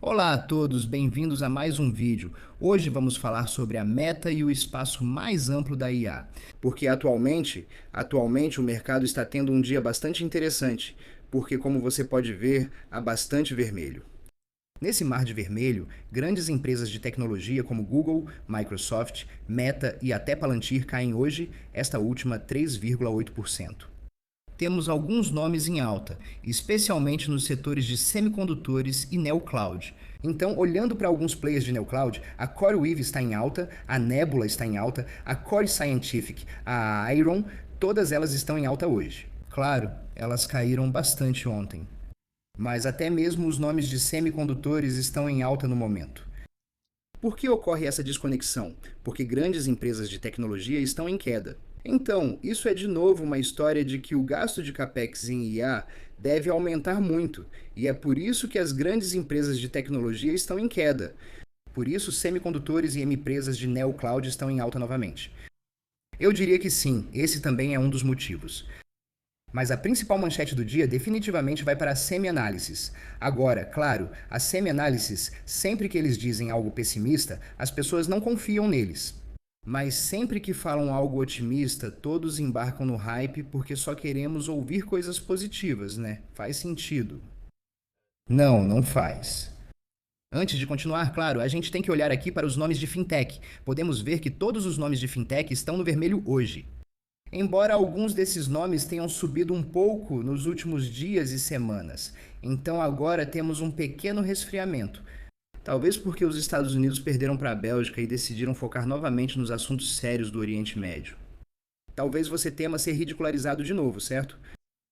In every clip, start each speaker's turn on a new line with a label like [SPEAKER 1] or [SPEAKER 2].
[SPEAKER 1] Olá a todos, bem-vindos a mais um vídeo. Hoje vamos falar sobre a meta e o espaço mais amplo da IA, porque atualmente o mercado está tendo um dia bastante interessante, porque como você pode ver, há bastante vermelho. Nesse mar de vermelho, grandes empresas de tecnologia como Google, Microsoft, Meta e até Palantir caem hoje, esta última 3,8%. Temos alguns nomes em alta, especialmente nos setores de semicondutores e neocloud. Então, olhando para alguns players de neocloud, a CoreWeave está em alta, a Nebula está em alta, a Core Scientific, a Iron, todas elas estão em alta hoje. Claro, elas caíram bastante ontem. Mas até mesmo os nomes de semicondutores estão em alta no momento. Por que ocorre essa desconexão? Porque grandes empresas de tecnologia estão em queda. Então, isso é de novo uma história de que o gasto de capex em IA deve aumentar muito, e é por isso que as grandes empresas de tecnologia estão em queda. Por isso, semicondutores e empresas de neocloud estão em alta novamente. Eu diria que sim, esse também é um dos motivos. Mas a principal manchete do dia definitivamente vai para a semi-análises. Agora, claro, a semi-análises, sempre que eles dizem algo pessimista, as pessoas não confiam neles. Mas sempre que falam algo otimista, todos embarcam no hype porque só queremos ouvir coisas positivas, né? Faz sentido. Não, não faz. Antes de continuar, claro, a gente tem que olhar aqui para os nomes de fintech. Podemos ver que todos os nomes de fintech estão no vermelho hoje. Embora alguns desses nomes tenham subido um pouco nos últimos dias e semanas, então agora temos um pequeno resfriamento. Talvez porque os Estados Unidos perderam para a Bélgica e decidiram focar novamente nos assuntos sérios do Oriente Médio. Talvez você tema ser ridicularizado de novo, certo?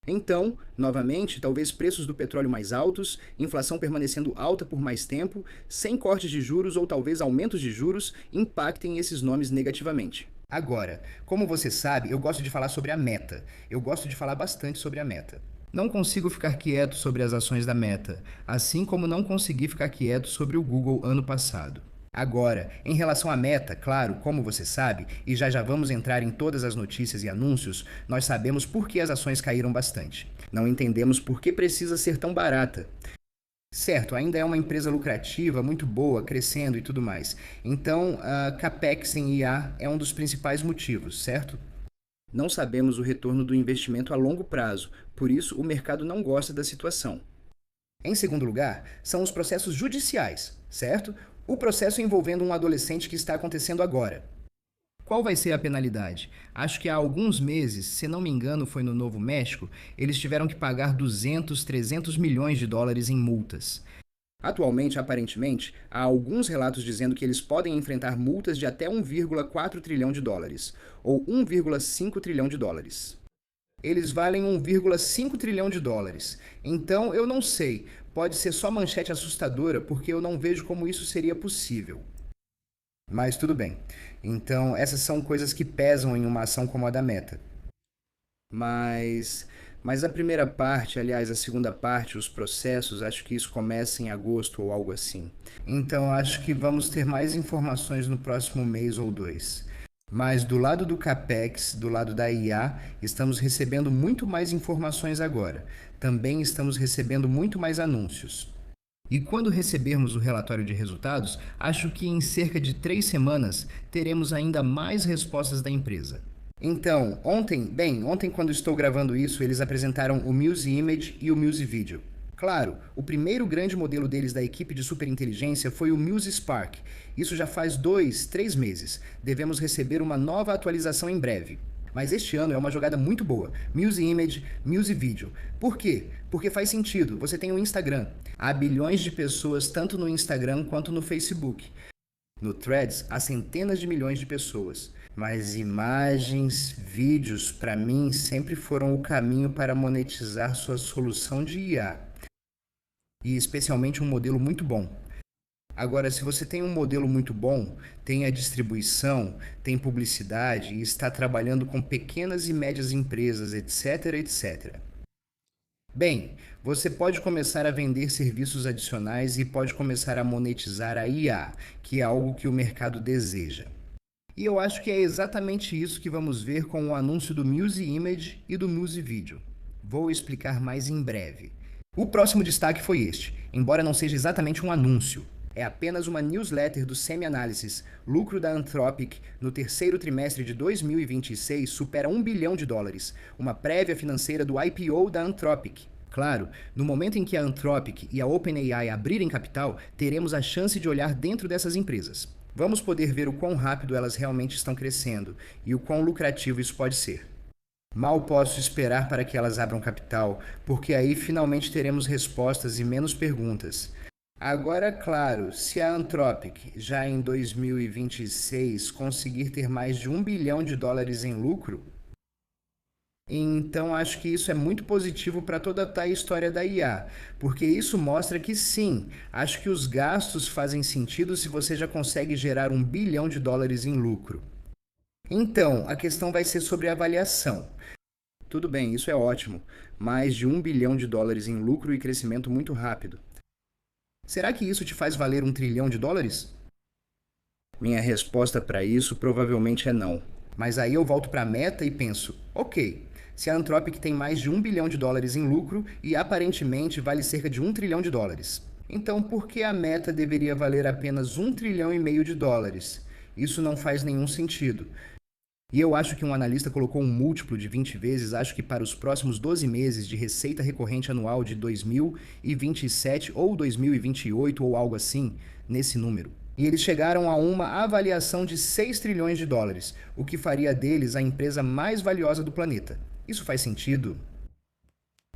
[SPEAKER 1] Então, novamente, talvez preços do petróleo mais altos, inflação permanecendo alta por mais tempo, sem cortes de juros ou talvez aumentos de juros impactem esses nomes negativamente. Agora, como você sabe, eu gosto de falar sobre a Meta. Eu gosto de falar bastante sobre a Meta. Não consigo ficar quieto sobre as ações da Meta, assim como não consegui ficar quieto sobre o Google ano passado. Agora, em relação à Meta, claro, como você sabe, e já vamos entrar em todas as notícias e anúncios, nós sabemos por que as ações caíram bastante. Não entendemos por que precisa ser tão barata. Certo, ainda é uma empresa lucrativa, muito boa, crescendo e tudo mais. Então, a CAPEX em IA é um dos principais motivos, certo? Não sabemos o retorno do investimento a longo prazo, por isso o mercado não gosta da situação. Em segundo lugar, são os processos judiciais, certo? O processo envolvendo um adolescente que está acontecendo agora. Qual vai ser a penalidade? Acho que há alguns meses, se não me engano foi no Novo México, eles tiveram que pagar 200, 300 milhões de dólares em multas. Atualmente, aparentemente, há alguns relatos dizendo que eles podem enfrentar multas de até 1,4 trilhão de dólares, ou 1,5 trilhão de dólares. Eles valem 1,5 trilhão de dólares. Então, eu não sei, pode ser só manchete assustadora, porque eu não vejo como isso seria possível. Mas tudo bem. Então, essas são coisas que pesam em uma ação como a da Meta. Mas a primeira parte, aliás, a segunda parte, os processos, acho que isso começa em agosto ou algo assim. Então, acho que vamos ter mais informações no próximo mês ou dois. Mas do lado do CAPEX, do lado da IA, estamos recebendo muito mais informações agora. Também estamos recebendo muito mais anúncios. E quando recebermos o relatório de resultados, acho que em cerca de 3 semanas teremos ainda mais respostas da empresa. Então, ontem quando estou gravando isso, eles apresentaram o Muse Image e o Muse Video. Claro, o primeiro grande modelo deles da equipe de superinteligência foi o Muse Spark. Isso já faz 2, 3 meses. Devemos receber uma nova atualização em breve. Mas este ano é uma jogada muito boa. Muse Image, Muse Video. Por quê? Porque faz sentido. Você tem o Instagram. Há bilhões de pessoas tanto no Instagram quanto no Facebook. No Threads, há centenas de milhões de pessoas. Mas imagens, vídeos, para mim, sempre foram o caminho para monetizar sua solução de IA. E especialmente um modelo muito bom. Agora, se você tem um modelo muito bom, tem a distribuição, tem publicidade e está trabalhando com pequenas e médias empresas, etc, etc. Bem, você pode começar a vender serviços adicionais e pode começar a monetizar a IA, que é algo que o mercado deseja. E eu acho que é exatamente isso que vamos ver com o anúncio do Muse Image e do Muse Video. Vou explicar mais em breve. O próximo destaque foi este, embora não seja exatamente um anúncio. É apenas uma newsletter do Semi-Analysis. Lucro da Anthropic no terceiro trimestre de 2026 supera US$ 1 bilhão, uma prévia financeira do IPO da Anthropic. Claro, no momento em que a Anthropic e a OpenAI abrirem capital, teremos a chance de olhar dentro dessas empresas. Vamos poder ver o quão rápido elas realmente estão crescendo e o quão lucrativo isso pode ser. Mal posso esperar para que elas abram capital, porque aí finalmente teremos respostas e menos perguntas. Agora, claro, se a Anthropic já em 2026 conseguir ter mais de US$ 1 bilhão em lucro, então acho que isso é muito positivo para toda a história da IA, porque isso mostra que sim, acho que os gastos fazem sentido se você já consegue gerar US$ 1 bilhão em lucro. Então, a questão vai ser sobre a avaliação. Tudo bem, isso é ótimo, mais de US$ 1 bilhão em lucro e crescimento muito rápido. Será que isso te faz valer US$ 1 trilhão? Minha resposta para isso provavelmente é não. Mas aí eu volto para a meta e penso, ok, se a Anthropic tem mais de US$ 1 bilhão em lucro e aparentemente vale cerca de US$ 1 trilhão, então por que a meta deveria valer apenas US$ 1,5 trilhão? Isso não faz nenhum sentido. E eu acho que um analista colocou um múltiplo de 20 vezes, acho que para os próximos 12 meses de receita recorrente anual de 2027 ou 2028 ou algo assim, nesse número. E eles chegaram a uma avaliação de US$ 6 trilhões, o que faria deles a empresa mais valiosa do planeta. Isso faz sentido?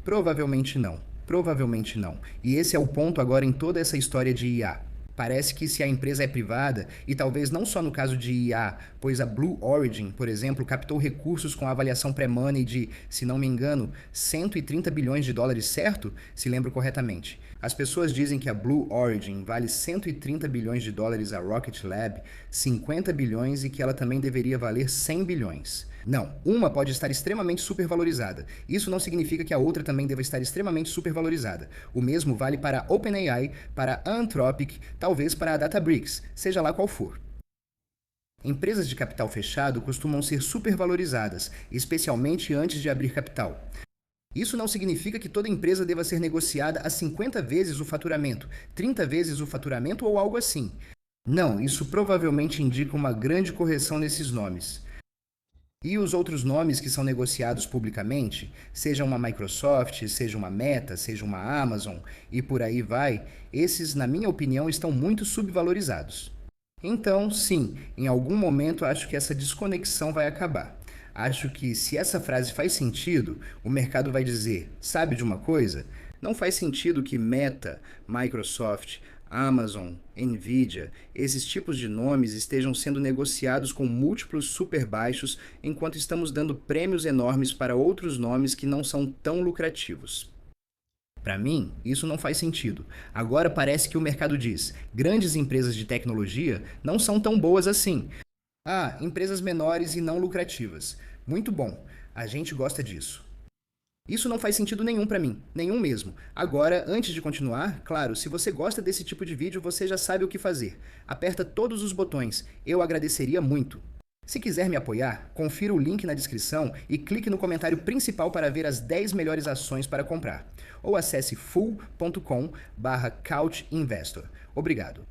[SPEAKER 1] Provavelmente não. Provavelmente não. E esse é o ponto agora em toda essa história de IA. Parece que se a empresa é privada, e talvez não só no caso de IA, pois a Blue Origin, por exemplo, captou recursos com a avaliação pré-money de, se não me engano, US$ 130 bilhões, certo? Se lembro corretamente. As pessoas dizem que a Blue Origin vale US$ 130 bilhões a Rocket Lab, 50 bilhões e que ela também deveria valer 100 bilhões. Não, uma pode estar extremamente supervalorizada. Isso não significa que a outra também deva estar extremamente supervalorizada. O mesmo vale para a OpenAI, para a Anthropic, talvez para a Databricks, seja lá qual for. Empresas de capital fechado costumam ser supervalorizadas, especialmente antes de abrir capital. Isso não significa que toda empresa deva ser negociada a 50 vezes o faturamento, 30 vezes o faturamento ou algo assim. Não, isso provavelmente indica uma grande correção nesses nomes. E os outros nomes que são negociados publicamente, seja uma Microsoft, seja uma Meta, seja uma Amazon e por aí vai, esses, na minha opinião, estão muito subvalorizados. Então, sim, em algum momento acho que essa desconexão vai acabar. Acho que se essa frase faz sentido, o mercado vai dizer, sabe de uma coisa? Não faz sentido que Meta, Microsoft, Amazon, Nvidia, esses tipos de nomes estejam sendo negociados com múltiplos super baixos, enquanto estamos dando prêmios enormes para outros nomes que não são tão lucrativos. Para mim, isso não faz sentido. Agora parece que o mercado diz, grandes empresas de tecnologia não são tão boas assim. Ah, empresas menores e não lucrativas. Muito bom, a gente gosta disso. Isso não faz sentido nenhum para mim, nenhum mesmo. Agora, antes de continuar, claro, se você gosta desse tipo de vídeo, você já sabe o que fazer. Aperta todos os botões, eu agradeceria muito. Se quiser me apoiar, confira o link na descrição e clique no comentário principal para ver as 10 melhores ações para comprar. Ou acesse full.com/couchinvestor. Obrigado.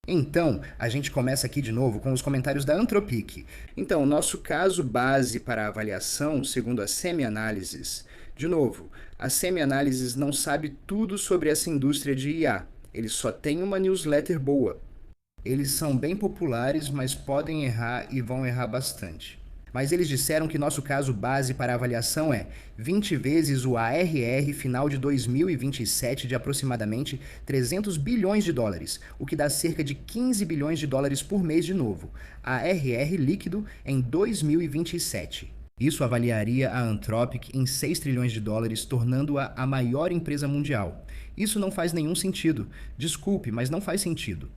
[SPEAKER 1] Então, a gente começa aqui de novo com os comentários da Anthropic. Então, nosso caso base para a avaliação, segundo a Semi-Analysis. De novo, a Semi-Analysis não sabe tudo sobre essa indústria de IA. Eles só têm uma newsletter boa. Eles são bem populares, mas podem errar e vão errar bastante. Mas eles disseram que nosso caso base para a avaliação é 20 vezes o ARR final de 2027 de aproximadamente US$ 300 bilhões, o que dá cerca de US$ 15 bilhões por mês de novo. ARR líquido em 2027. Isso avaliaria a Anthropic em US$ 6 trilhões, tornando-a a maior empresa mundial. Isso não faz nenhum sentido. Desculpe, mas não faz sentido.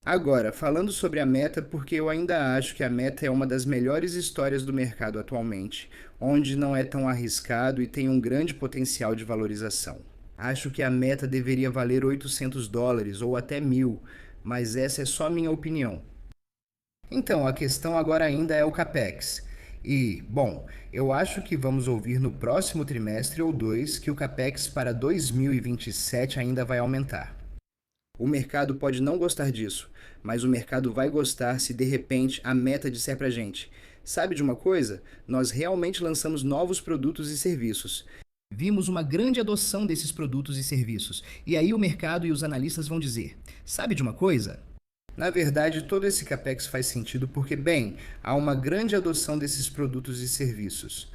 [SPEAKER 1] Agora, falando sobre a Meta, porque eu ainda acho que a Meta é uma das melhores histórias do mercado atualmente, onde não é tão arriscado e tem um grande potencial de valorização. Acho que a Meta deveria valer $800 ou até 1.000, mas essa é só minha opinião. Então, a questão agora ainda é o CAPEX. E, bom, eu acho que vamos ouvir no próximo trimestre ou dois que o CAPEX para 2027 ainda vai aumentar. O mercado pode não gostar disso, mas o mercado vai gostar se de repente a Meta disser pra gente: sabe de uma coisa? Nós realmente lançamos novos produtos e serviços. Vimos uma grande adoção desses produtos e serviços, e aí o mercado e os analistas vão dizer: sabe de uma coisa? Na verdade, todo esse capex faz sentido porque, bem, há uma grande adoção desses produtos e serviços.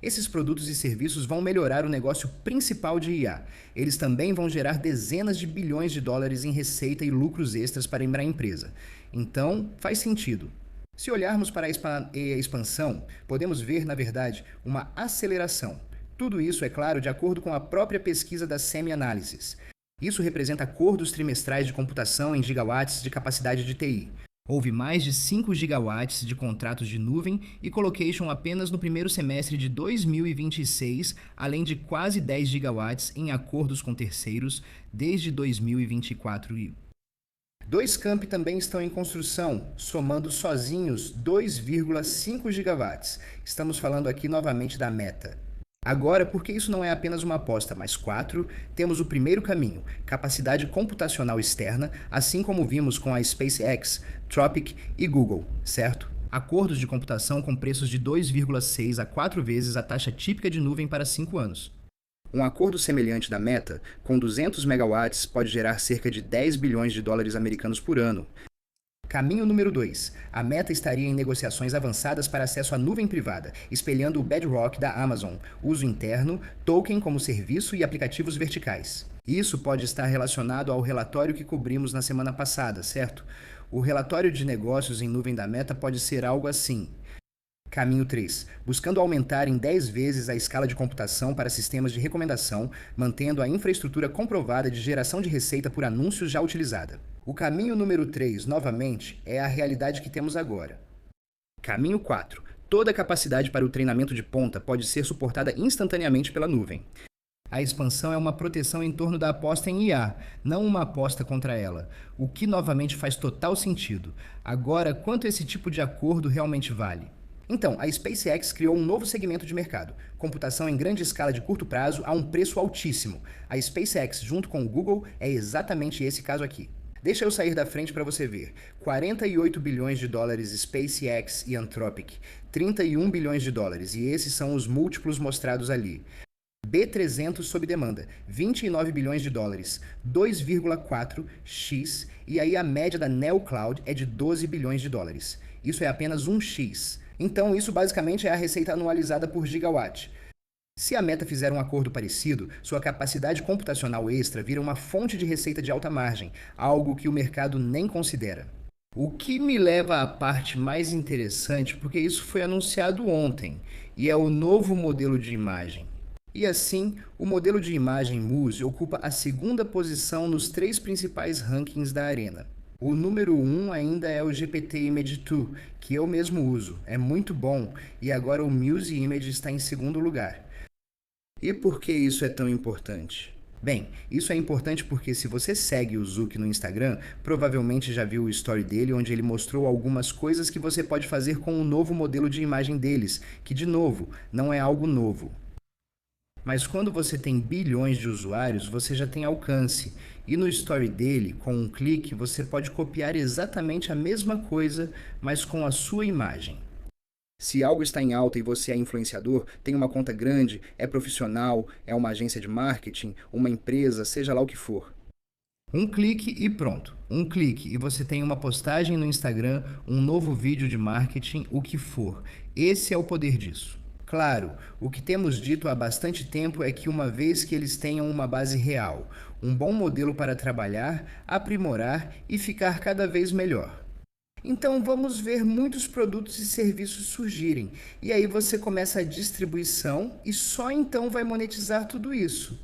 [SPEAKER 1] Esses produtos e serviços vão melhorar o negócio principal de IA. Eles também vão gerar dezenas de bilhões de dólares em receita e lucros extras para a empresa. Então, faz sentido. Se olharmos para a expansão, podemos ver, na verdade, uma aceleração. Tudo isso, é claro, de acordo com a própria pesquisa da Semi-Analysis. Isso representa acordos trimestrais de computação em gigawatts de capacidade de TI. Houve mais de 5 gigawatts de contratos de nuvem e colocation apenas no primeiro semestre de 2026, além de quase 10 gigawatts em acordos com terceiros desde 2024. Dois campi também estão em construção, somando sozinhos 2,5 gigawatts. Estamos falando aqui novamente da Meta. Agora, porque isso não é apenas uma aposta, mas 4, temos o primeiro caminho, capacidade computacional externa, assim como vimos com a SpaceX, Tropic e Google, certo? Acordos de computação com preços de 2,6 a 4 vezes a taxa típica de nuvem para 5 anos. Um acordo semelhante da Meta, com 200 megawatts, pode gerar cerca de 10 bilhões de dólares americanos por ano. Caminho número 2. A Meta estaria em negociações avançadas para acesso à nuvem privada, espelhando o Bedrock da Amazon, uso interno, token como serviço e aplicativos verticais. Isso pode estar relacionado ao relatório que cobrimos na semana passada, certo? O relatório de negócios em nuvem da Meta pode ser algo assim. Caminho 3. Buscando aumentar em 10 vezes a escala de computação para sistemas de recomendação, mantendo a infraestrutura comprovada de geração de receita por anúncios já utilizada. O caminho número 3, novamente, é a realidade que temos agora. Caminho 4. Toda a capacidade para o treinamento de ponta pode ser suportada instantaneamente pela nuvem. A expansão é uma proteção em torno da aposta em IA, não uma aposta contra ela, o que novamente faz total sentido. Agora, quanto esse tipo de acordo realmente vale? Então, a SpaceX criou um novo segmento de mercado, computação em grande escala de curto prazo a um preço altíssimo. A SpaceX, junto com o Google, é exatamente esse caso aqui. Deixa eu sair da frente para você ver. 48 bilhões de dólares SpaceX e Anthropic, 31 bilhões de dólares, e esses são os múltiplos mostrados ali. B300 sob demanda, 29 bilhões de dólares, 2,4x, e aí a média da NeoCloud é de 12 bilhões de dólares. Isso é apenas um x. Então, isso basicamente é a receita anualizada por gigawatt. Se a Meta fizer um acordo parecido, sua capacidade computacional extra vira uma fonte de receita de alta margem, algo que o mercado nem considera. O que me leva à parte mais interessante, porque isso foi anunciado ontem, e é o novo modelo de imagem. E assim, o modelo de imagem Muse ocupa a segunda posição nos 3 principais rankings da Arena. O número 1 ainda é o GPT Image 2, que eu mesmo uso. É muito bom, e agora o Muse Image está em segundo lugar. E por que isso é tão importante? Bem, isso é importante porque se você segue o Zuck no Instagram, provavelmente já viu o story dele onde ele mostrou algumas coisas que você pode fazer com o novo modelo de imagem deles, que de novo, não é algo novo. Mas quando você tem bilhões de usuários, você já tem alcance. E no story dele, com um clique, você pode copiar exatamente a mesma coisa, mas com a sua imagem. Se algo está em alta e você é influenciador, tem uma conta grande, é profissional, é uma agência de marketing, uma empresa, seja lá o que for. Um clique e pronto. Um clique e você tem uma postagem no Instagram, um novo vídeo de marketing, o que for. Esse é o poder disso. Claro, o que temos dito há bastante tempo é que uma vez que eles tenham uma base real, um bom modelo para trabalhar, aprimorar e ficar cada vez melhor. Então vamos ver muitos produtos e serviços surgirem, e aí você começa a distribuição e só então vai monetizar tudo isso.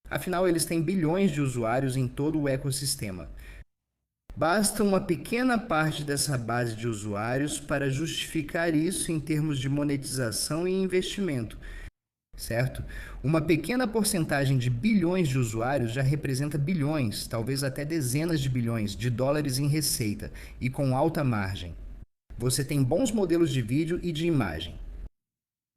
[SPEAKER 1] Afinal, eles têm bilhões de usuários em todo o ecossistema. Basta uma pequena parte dessa base de usuários para justificar isso em termos de monetização e investimento, certo? Uma pequena porcentagem de bilhões de usuários já representa bilhões, talvez até dezenas de bilhões de dólares em receita e com alta margem. Você tem bons modelos de vídeo e de imagem.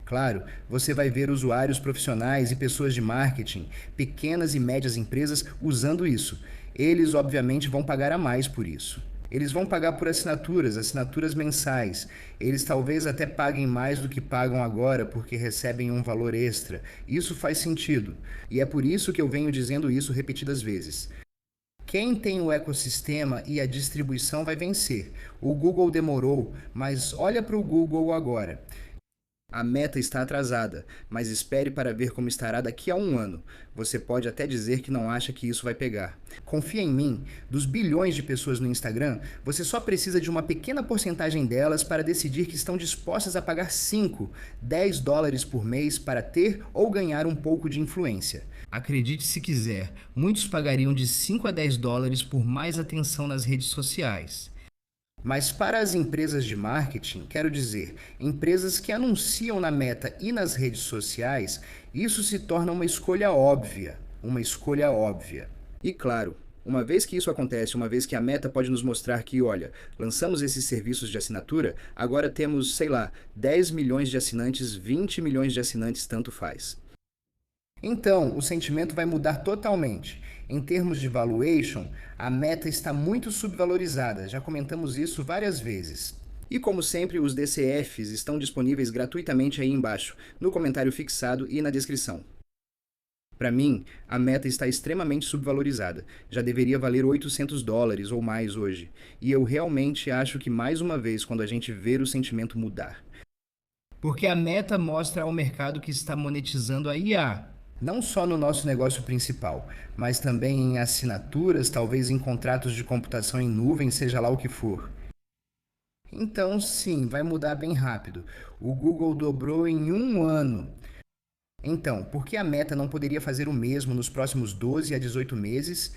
[SPEAKER 1] Claro, você vai ver usuários profissionais e pessoas de marketing, pequenas e médias empresas usando isso. Eles, obviamente, vão pagar a mais por isso. Eles vão pagar por assinaturas mensais. Eles talvez até paguem mais do que pagam agora porque recebem um valor extra. Isso faz sentido. E é por isso que eu venho dizendo isso repetidas vezes. Quem tem o ecossistema e a distribuição vai vencer. O Google demorou, mas olha para o Google agora. A meta está atrasada, mas espere para ver como estará daqui a um ano. Você pode até dizer que não acha que isso vai pegar. Confia em mim, dos bilhões de pessoas no Instagram, você só precisa de uma pequena porcentagem delas para decidir que estão dispostas a pagar 5, 10 dólares por mês para ter ou ganhar um pouco de influência. Acredite se quiser, muitos pagariam de 5 a 10 dólares por mais atenção nas redes sociais. Mas para as empresas de marketing, quero dizer, empresas que anunciam na Meta e nas redes sociais, isso se torna uma escolha óbvia. Uma escolha óbvia. E claro, uma vez que isso acontece, uma vez que a Meta pode nos mostrar que, olha, lançamos esses serviços de assinatura, agora temos, sei lá, 10 milhões de assinantes, 20 milhões de assinantes, tanto faz. Então, o sentimento vai mudar totalmente. Em termos de valuation, a Meta está muito subvalorizada, já comentamos isso várias vezes. E como sempre, os DCFs estão disponíveis gratuitamente aí embaixo, no comentário fixado e na descrição. Para mim, a Meta está extremamente subvalorizada. Já deveria valer 800 dólares ou mais hoje. E eu realmente acho que mais uma vez quando a gente ver o sentimento mudar. Porque a Meta mostra ao mercado que está monetizando a IA. Não só no nosso negócio principal, mas também em assinaturas, talvez em contratos de computação em nuvem, seja lá o que for. Então, sim, vai mudar bem rápido. O Google dobrou em um ano. Então, por que a Meta não poderia fazer o mesmo nos próximos 12 a 18 meses?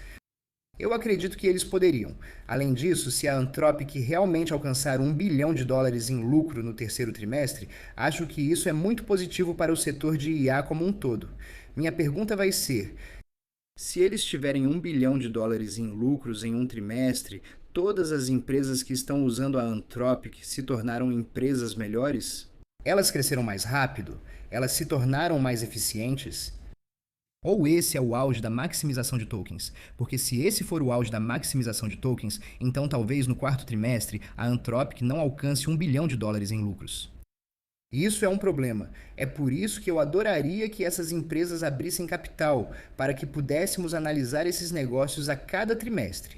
[SPEAKER 1] Eu acredito que eles poderiam. Além disso, se a Anthropic realmente alcançar 1 bilhão de dólares em lucro no terceiro trimestre, acho que isso é muito positivo para o setor de IA como um todo. Minha pergunta vai ser: se eles tiverem 1 bilhão de dólares em lucros em um trimestre, todas as empresas que estão usando a Anthropic se tornaram empresas melhores? Elas cresceram mais rápido? Elas se tornaram mais eficientes? Ou esse é o auge da maximização de tokens? Porque se esse for o auge da maximização de tokens, então talvez no quarto trimestre a Anthropic não alcance 1 bilhão de dólares em lucros. Isso é um problema. É por isso que eu adoraria que essas empresas abrissem capital, para que pudéssemos analisar esses negócios a cada trimestre.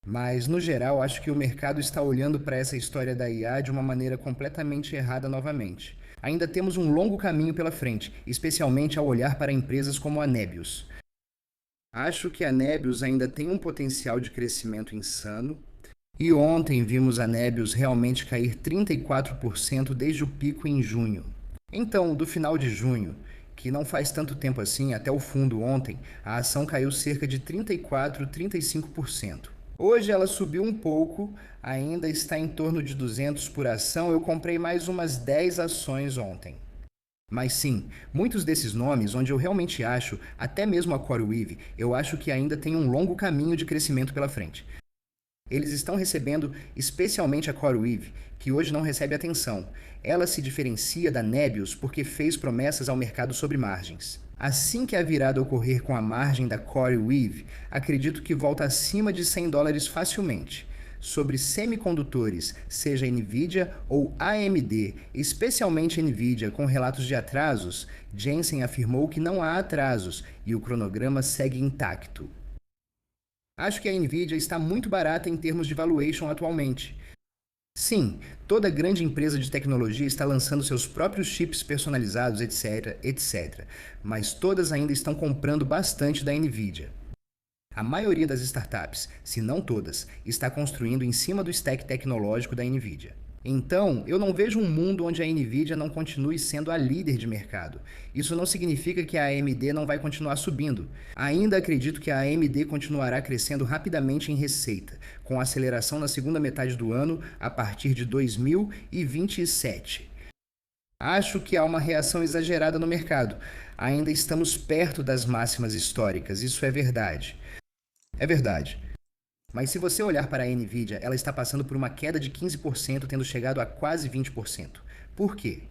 [SPEAKER 1] Mas, no geral, acho que o mercado está olhando para essa história da IA de uma maneira completamente errada novamente. Ainda temos um longo caminho pela frente, especialmente ao olhar para empresas como a Nebius. Acho que a Nebius ainda tem um potencial de crescimento insano, e ontem vimos a Nebius realmente cair 34% desde o pico em junho. Então, do final de junho, que não faz tanto tempo assim, até o fundo ontem, a ação caiu cerca de 34, 35%. Hoje ela subiu um pouco, ainda está em torno de 200 por ação. Eu comprei mais umas 10 ações ontem. Mas sim, muitos desses nomes, onde eu realmente acho, até mesmo a CoreWeave, eu acho que ainda tem um longo caminho de crescimento pela frente. Eles estão recebendo, especialmente a CoreWeave, que hoje não recebe atenção. Ela se diferencia da Nebius porque fez promessas ao mercado sobre margens. Assim que a virada ocorrer com a margem da CoreWeave, acredito que volta acima de 100 dólares facilmente. Sobre semicondutores, seja Nvidia ou AMD, especialmente Nvidia, com relatos de atrasos, Jensen afirmou que não há atrasos e o cronograma segue intacto. Acho que a Nvidia está muito barata em termos de valuation atualmente. Sim, toda grande empresa de tecnologia está lançando seus próprios chips personalizados, etc, etc. Mas todas ainda estão comprando bastante da Nvidia. A maioria das startups, se não todas, está construindo em cima do stack tecnológico da Nvidia. Então, eu não vejo um mundo onde a Nvidia não continue sendo a líder de mercado. Isso não significa que a AMD não vai continuar subindo. Ainda acredito que a AMD continuará crescendo rapidamente em receita, com aceleração na segunda metade do ano a partir de 2027. Acho que há uma reação exagerada no mercado. Ainda estamos perto das máximas históricas, isso é verdade. É verdade. Mas se você olhar para a Nvidia, ela está passando por uma queda de 15%, tendo chegado a quase 20%. Por quê?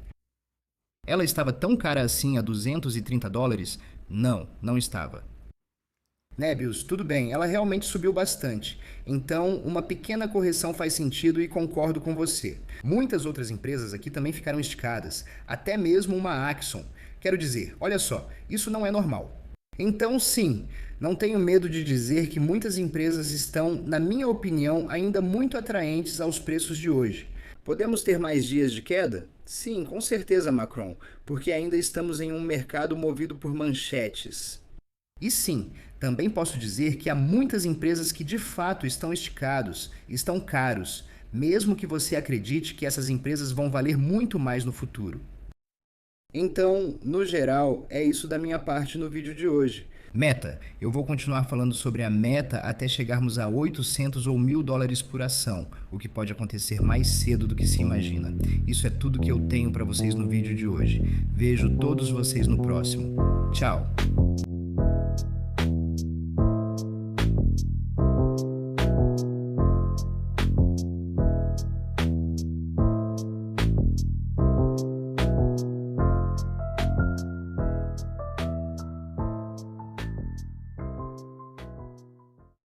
[SPEAKER 1] Ela estava tão cara assim a US$ 230? Não, não estava. Nebius, tudo bem, ela realmente subiu bastante. Então, uma pequena correção faz sentido e concordo com você. Muitas outras empresas aqui também ficaram esticadas, até mesmo uma Axon. Quero dizer, olha só, isso não é normal. Então, sim, não tenho medo de dizer que muitas empresas estão, na minha opinião, ainda muito atraentes aos preços de hoje. Podemos ter mais dias de queda? Sim, com certeza, Macron, porque ainda estamos em um mercado movido por manchetes. E sim, também posso dizer que há muitas empresas que de fato estão esticados, estão caros, mesmo que você acredite que essas empresas vão valer muito mais no futuro. Então, no geral, é isso da minha parte no vídeo de hoje. Meta. Eu vou continuar falando sobre a meta até chegarmos a 800 ou US$ 1.000 por ação, o que pode acontecer mais cedo do que se imagina. Isso é tudo que eu tenho para vocês no vídeo de hoje. Vejo todos vocês no próximo. Tchau!